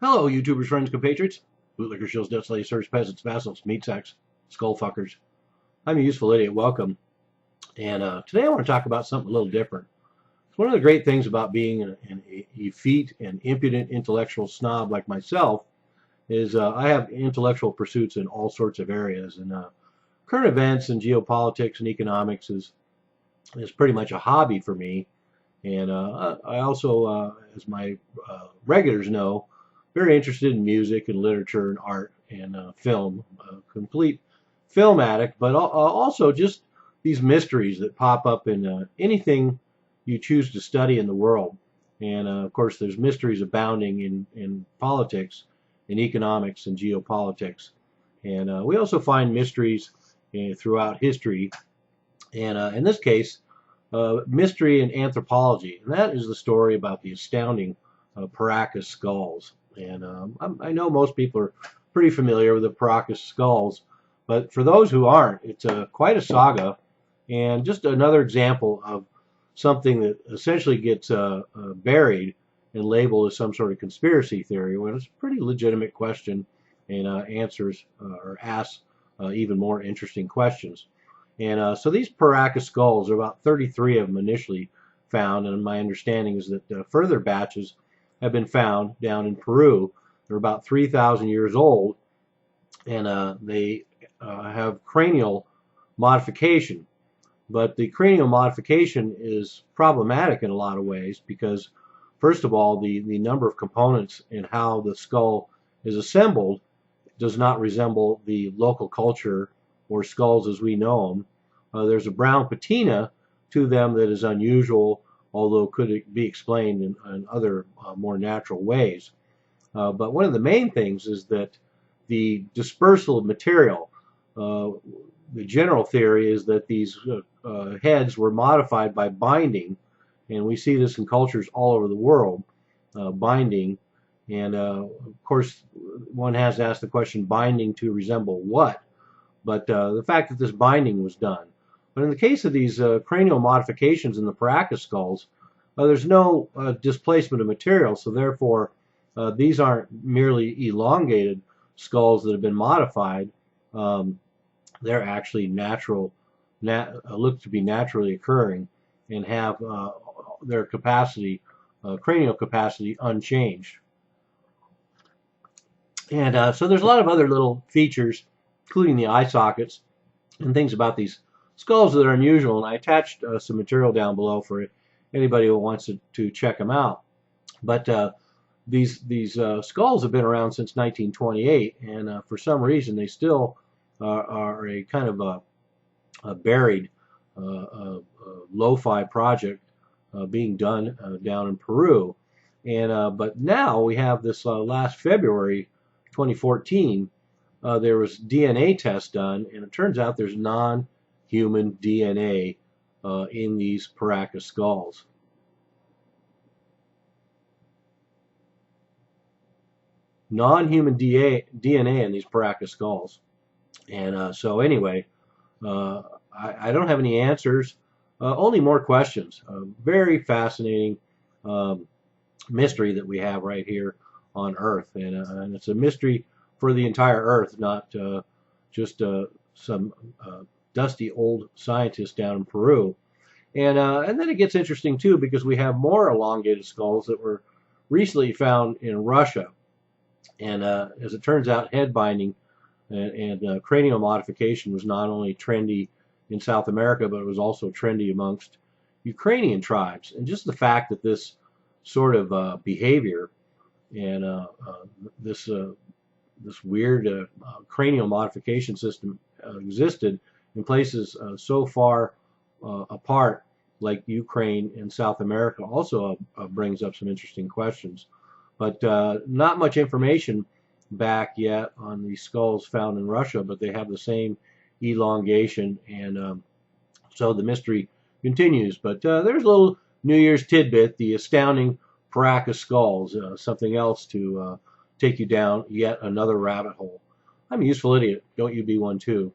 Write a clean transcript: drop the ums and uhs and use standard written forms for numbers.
Hello, YouTubers, friends, compatriots, bootlickers, shills, death slaves, sirs, peasants, vassals, meat sacks, skull fuckers. I'm a useful idiot. Welcome. And today I want to talk about something a little different. One of the great things about being an effete and impudent intellectual snob like myself is I have intellectual pursuits in all sorts of areas. And current events and geopolitics and economics is pretty much a hobby for me. And I also, as my regulars know, very interested in music and literature and art and film, complete film addict, but also just these mysteries that pop up in anything you choose to study in the world. And of course, there's mysteries abounding in politics, in economics, and geopolitics. And we also find mysteries throughout history. And in this case, mystery and anthropology. And that is the story about the astounding Paracas skulls. And I know most people are pretty familiar with the Paracas skulls, but for those who aren't, it's quite a saga and just another example of something that essentially gets buried and labeled as some sort of conspiracy theory when it's a pretty legitimate question and answers or asks even more interesting questions. And so these Paracas skulls, are about 33 of them initially found, and my understanding is that further batches have been found down in Peru. They're about 3,000 years old, and they have cranial modification. But the cranial modification is problematic in a lot of ways because, first of all, the number of components in how the skull is assembled does not resemble the local culture or skulls as we know them. There's a brown patina to them that is unusual, although could be explained in other more natural ways. But one of the main things is that the dispersal of material, the general theory is that these heads were modified by binding, and we see this in cultures all over the world, binding. And of course, one has to ask the question, binding to resemble what? But the fact that this binding was done. But in the case of these cranial modifications in the Paracas skulls, there's no displacement of material, so therefore these aren't merely elongated skulls that have been modified. They're actually natural, look to be naturally occurring and have their capacity, cranial capacity, unchanged. And so there's a lot of other little features, including the eye sockets and things about these skulls that are unusual, and I attached some material down below for anybody who wants to check them out. But these skulls have been around since 1928, and for some reason they still are a kind of a buried lo-fi project being done down in Peru. And but now we have this last February 2014, there was DNA tests done, and it turns out there's non-human DNA in these Paracas skulls. Non-human DNA in these Paracas skulls. And so anyway, I don't have any answers, only more questions. Very fascinating mystery that we have right here on Earth, and it's a mystery for the entire Earth, not just some dusty old scientists down in Peru. And then it gets interesting too because we have more elongated skulls that were recently found in Russia. And as it turns out, head binding and cranial modification was not only trendy in South America, but it was also trendy amongst Ukrainian tribes. And just the fact that this sort of behavior and this weird cranial modification system existed in places so far apart like Ukraine and South America also brings up some interesting questions. But not much information back yet on these skulls found in Russia, but they have the same elongation, and so the mystery continues. But there's a little New Year's tidbit, the astounding Paracas skulls, something else to take you down yet another rabbit hole. I'm a useful idiot. Don't you be one too.